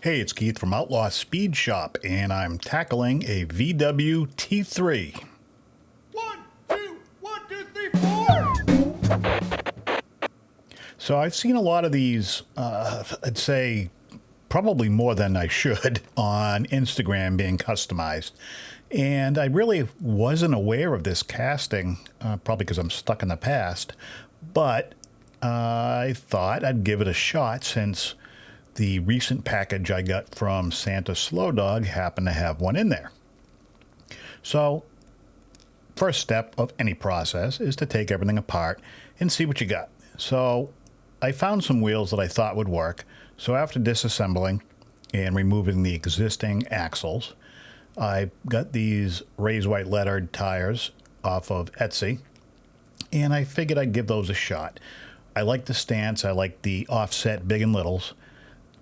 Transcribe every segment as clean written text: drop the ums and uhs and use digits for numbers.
Hey, it's Keith from Outlaw Speed Shop, and I'm tackling a VW T3. 1, 2, 1, 2, 3, 4. So I've seen a lot of these, I'd say probably more than I should, on Instagram being customized. And I really wasn't aware of this casting, probably because I'm stuck in the past, but I thought I'd give it a shot since the recent package I got from Santa Slow Dog happened to have one in there. So, first step of any process is to take everything apart and see what you got. So, I found some wheels that I thought would work. So, after disassembling and removing the existing axles, I got these raised white lettered tires off of Etsy, and I figured I'd give those a shot. I like the stance, I like the offset big and littles.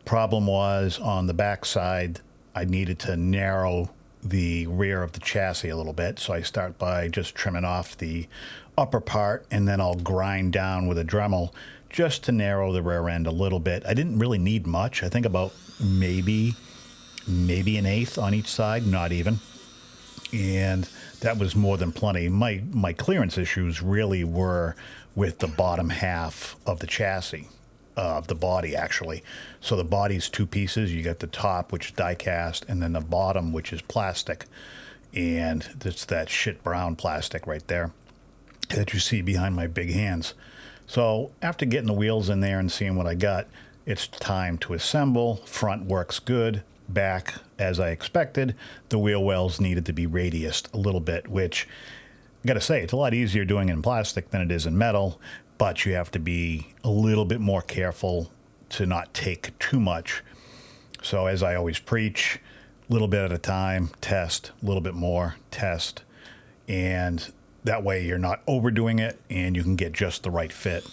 Problem was on the back side, I needed to narrow the rear of the chassis a little bit. So I start by just trimming off the upper part, and then I'll grind down with a Dremel just to narrow the rear end a little bit. I didn't really need much. I think about maybe an eighth on each side, not even. And that was more than plenty. My clearance issues really were with the bottom half of the chassis. Of the body, actually. So the body's two pieces. You got the top, which is diecast, and then the bottom, which is plastic. And it's that shit brown plastic right there that you see behind my big hands. So after getting the wheels in there and seeing what I got, it's time to assemble. Front works good. Back, as I expected, the wheel wells needed to be radiused a little bit, which I got to say, it's a lot easier doing it in plastic than it is in metal. But you have to be a little bit more careful to not take too much. So as I always preach, a little bit at a time, test, a little bit more, test. And that way you're not overdoing it and you can get just the right fit.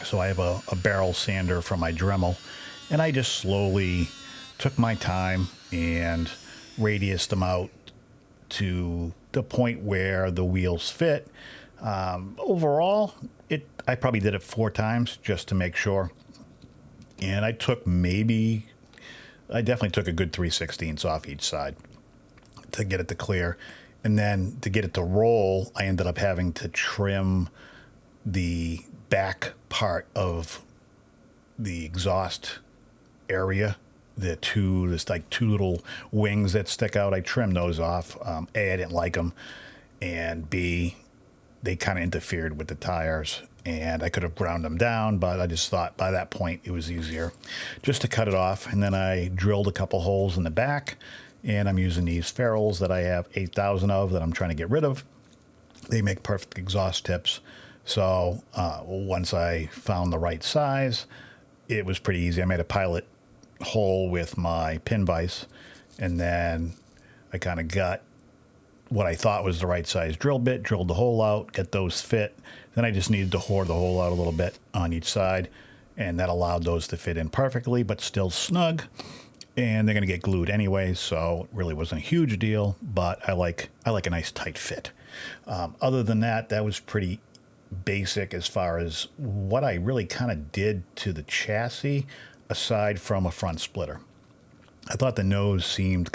So I have a barrel sander from my Dremel, and I just slowly took my time and radiused them out to the point where the wheels fit. Overall, I probably did it 4 times just to make sure. And I definitely took a good 3/16 off each side to get it to clear. And then to get it to roll, I ended up having to trim the back part of the exhaust area. There's like 2 little wings that stick out. I trimmed those off. A, I didn't like them. And B, they kind of interfered with the tires, and I could have ground them down, but I just thought by that point it was easier just to cut it off. And then I drilled a couple holes in the back, and I'm using these ferrules that I have 8,000 of that I'm trying to get rid of. They make perfect exhaust tips. So once I found the right size, it was pretty easy. I made a pilot hole with my pin vise, and then I kind of got what I thought was the right size drill bit, drilled the hole out, get those fit. Then I just needed to whore the hole out a little bit on each side, and that allowed those to fit in perfectly, but still snug. And they're going to get glued anyway, so it really wasn't a huge deal, but I like a nice tight fit. Other than that, that was pretty basic as far as what I really kind of did to the chassis, aside from a front splitter. I thought the nose seemed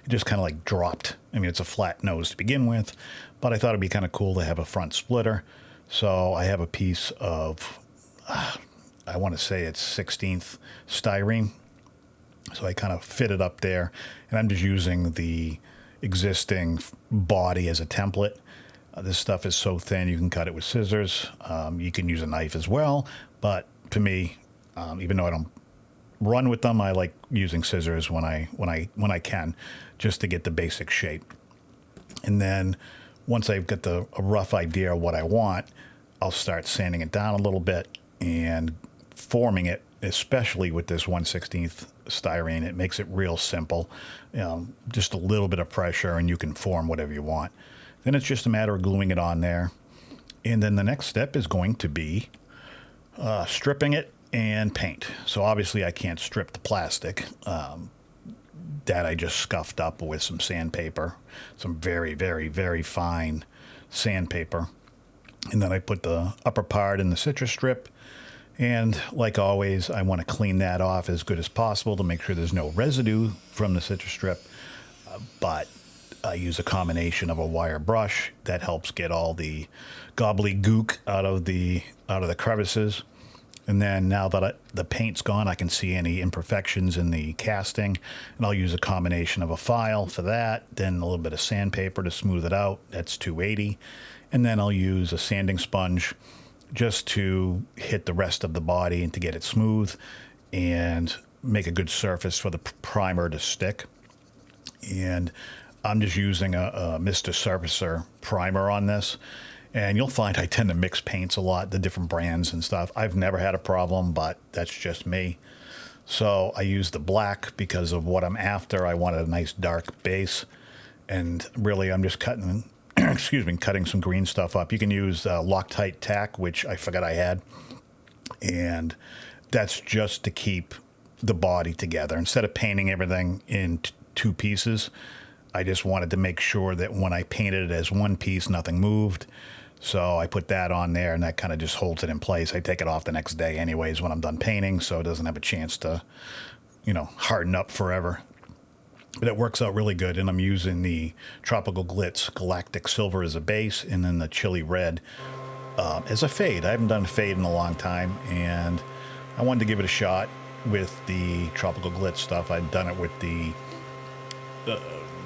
just kind of like dropped. I mean, it's a flat nose to begin with, but I thought it'd be kind of cool to have a front splitter. So I have a piece of, I want to say it's 16th styrene. So I kind of fit it up there, and I'm just using the existing body as a template. This stuff is so thin you can cut it with scissors. You can use a knife as well, but to me, even though I don't run with them, I like using scissors when I can, just to get the basic shape. And then once I've got a rough idea of what I want, I'll start sanding it down a little bit and forming it, especially with this 1/16th styrene. It makes it real simple. Just a little bit of pressure and you can form whatever you want. Then it's just a matter of gluing it on there. And then the next step is going to be stripping it and paint. So obviously I can't strip the plastic. That I just scuffed up with some sandpaper, some very, very, very fine sandpaper. And then I put the upper part in the citrus strip, And like always, I want to clean that off as good as possible to make sure there's no residue from the citrus strip. But I use a combination of a wire brush that helps get all the gobbledygook out of the crevices. And then now that the paint's gone, I can see any imperfections in the casting. And I'll use a combination of a file for that, then a little bit of sandpaper to smooth it out. That's 280. And then I'll use a sanding sponge just to hit the rest of the body and to get it smooth and make a good surface for the primer to stick. And I'm just using a Mr. Surfacer primer on this. And you'll find I tend to mix paints a lot, the different brands and stuff. I've never had a problem, but that's just me. So I use the black because of what I'm after. I wanted a nice dark base. And really, I'm just cutting, cutting some green stuff up. You can use Loctite tack, which I forgot I had. And that's just to keep the body together. Instead of painting everything in two pieces, I just wanted to make sure that when I painted it as one piece, nothing moved. So I put that on there, and that kind of just holds it in place. I take it off the next day anyways when I'm done painting, so it doesn't have a chance to, harden up forever. But it works out really good, and I'm using the Tropical Glitz Galactic Silver as a base, and then the Chili Red as a fade. I haven't done a fade in a long time, and I wanted to give it a shot with the Tropical Glitz stuff. I'd done it with the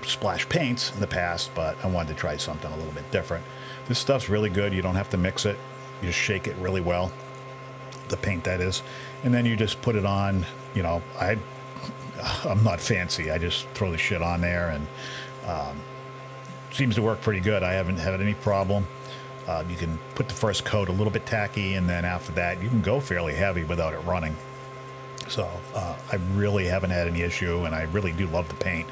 splash paints in the past, but I wanted to try something a little bit different. This stuff's really good. You don't have to mix it. You just shake it really well, the paint that is, and then you just put it on. I'm not fancy. I just throw the shit on there, and seems to work pretty good. I haven't had any problem. You can put the first coat a little bit tacky, and then after that you can go fairly heavy without it running. So I really haven't had any issue, and I really do love the paint.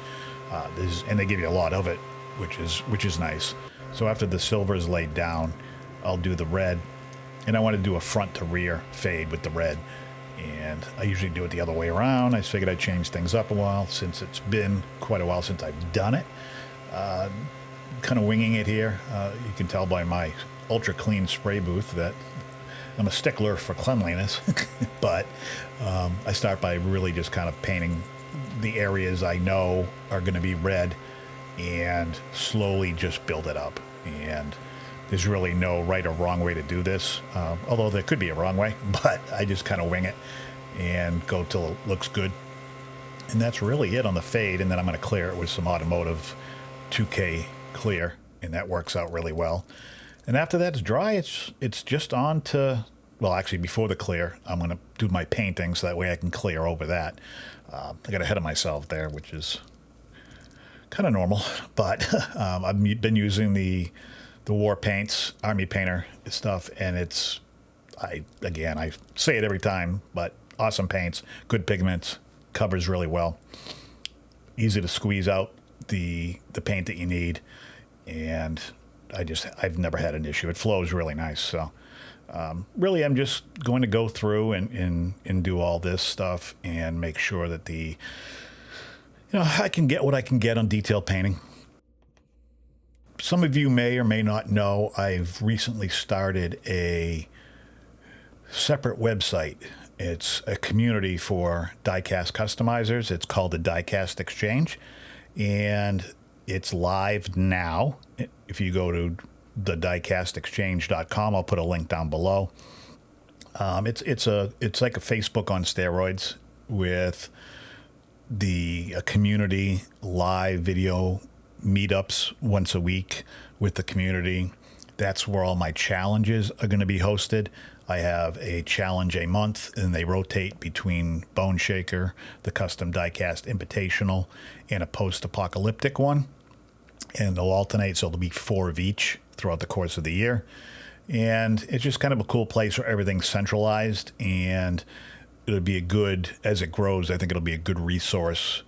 And they give you a lot of it, which is nice. So after the silver is laid down, I'll do the red, and I want to do a front to rear fade with the red. And I usually do it the other way around. I figured I'd change things up a while since it's been quite a while since I've done it. Kind of winging it here. You can tell by my ultra clean spray booth that I'm a stickler for cleanliness, but I start by really just kind of painting the areas I know are going to be red and slowly just build it up. And there's really no right or wrong way to do this, although there could be a wrong way, but I just kind of wing it and go till it looks good. And that's really it on the fade, and then I'm going to clear it with some automotive 2K clear, and that works out really well. And after that's dry, it's just on to, well, actually before the clear, I'm going to do my painting so that way I can clear over that. I got ahead of myself there, which is kind of normal, but I've been using the war paints, army painter stuff, and I say it every time, but awesome paints, good pigments, covers really well, easy to squeeze out the paint that you need, and I've never had an issue. It flows really nice. So really, I'm just going to go through and do all this stuff and make sure that I can get what I can get on detail painting. Some of you may or may not know I've recently started a separate website. It's a community for diecast customizers. It's called the Diecast Exchange, and it's live now. If you go to the diecastexchange.com, I'll put a link down below. It's like a Facebook on steroids with a community live video meetups once a week with the community. That's where all my challenges are going to be hosted. I have a challenge a month, and they rotate between Bone Shaker, the Custom Diecast Invitational, and a post-apocalyptic one. And they'll alternate, so there'll be 4 of each throughout the course of the year. And it's just kind of a cool place where everything's centralized, and it'll be as it grows, I think it'll be a good resource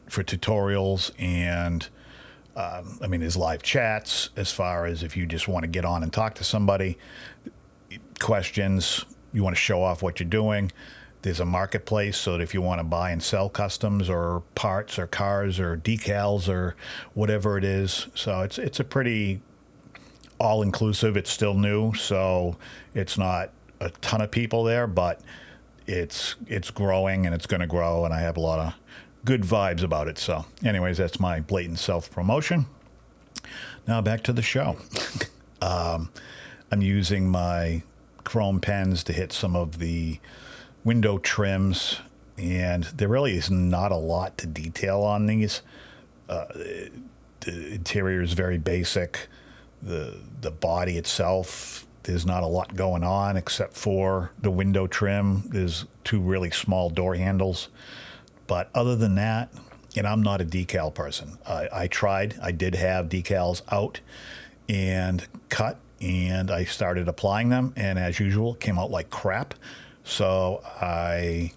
for tutorials, and there's live chats as far as if you just want to get on and talk to somebody, questions, you want to show off what you're doing. There's a marketplace, so that if you want to buy and sell customs or parts or cars or decals or whatever it is. So it's a pretty all-inclusive. It's still new, so it's not a ton of people there, but it's growing and it's going to grow, and I have a lot of good vibes about it. So anyways, that's my blatant self-promotion. Now back to the show. I'm using my chrome pens to hit some of the window trims, and there really is not a lot to detail on these. The interior is very basic. The body itself, there's not a lot going on except for the window trim. There's two really small door handles. But other than that, and I'm not a decal person. I tried. I did have decals out and cut, and I started applying them, and as usual, it came out like crap. So I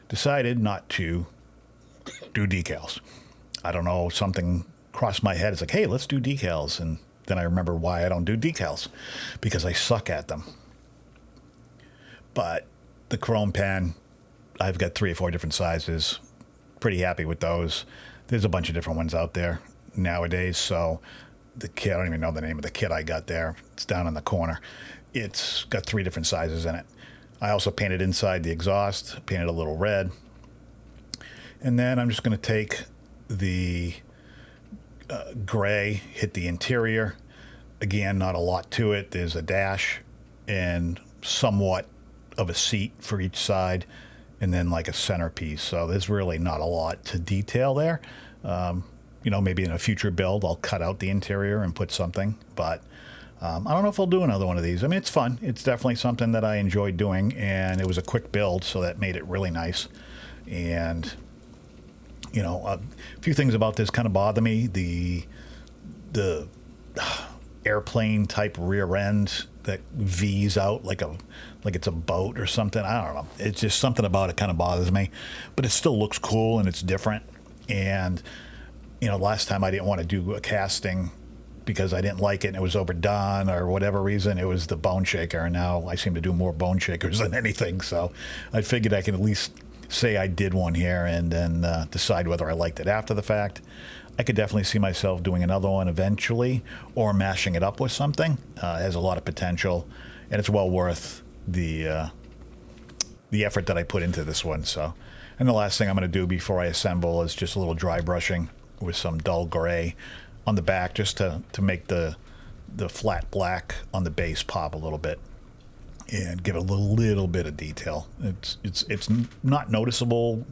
decided not to do decals. I don't know, something crossed my head. It's like, hey, let's do decals. And then I remember why I don't do decals, because I suck at them. But the chrome pen, I've got 3 or 4 different sizes. Pretty happy with those. There's a bunch of different ones out there nowadays. So the kit, I don't even know the name of the kit I got there. It's down in the corner. It's got 3 different sizes in it. I also painted inside the exhaust, painted a little red. And then I'm just going to take the gray, hit the interior. Again, not a lot to it. There's a dash and somewhat of a seat for each side, and then like a centerpiece. So there's really not a lot to detail there. Maybe in a future build, I'll cut out the interior and put something, but I don't know if I'll do another one of these. I mean, it's fun. It's definitely something that I enjoyed doing, and it was a quick build, so that made it really nice. And a few things about this kind of bother me. The airplane type rear end that V's out like it's a boat or something. I don't know. It's just something about it kind of bothers me, but it still looks cool and it's different. And last time I didn't want to do a casting because I didn't like it and it was overdone or whatever reason. It was the bone shaker, and now I seem to do more bone shakers than anything. So I figured I can at least say I did one here and then decide whether I liked it after the fact. I could definitely see myself doing another one eventually, or mashing it up with something. It has a lot of potential, and it's well worth the effort that I put into this one. So, and the last thing I'm going to do before I assemble is just a little dry brushing with some dull gray on the back, just to make the flat black on the base pop a little bit and give it a little bit of detail. It's not noticeable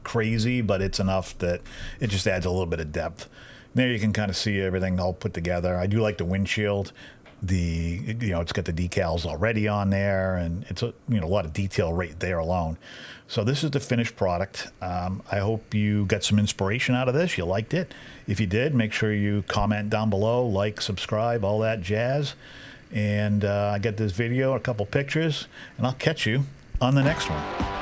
crazy, but it's enough that it just adds a little bit of depth. There you can kind of see everything all put together. I do like the windshield. It's got the decals already on there, and it's a lot of detail right there alone. So this is the finished product. I hope you got some inspiration out of this. You liked it. If you did, make sure you comment down below, like, subscribe, all that jazz. And I get this video, a couple pictures, and I'll catch you on the next one.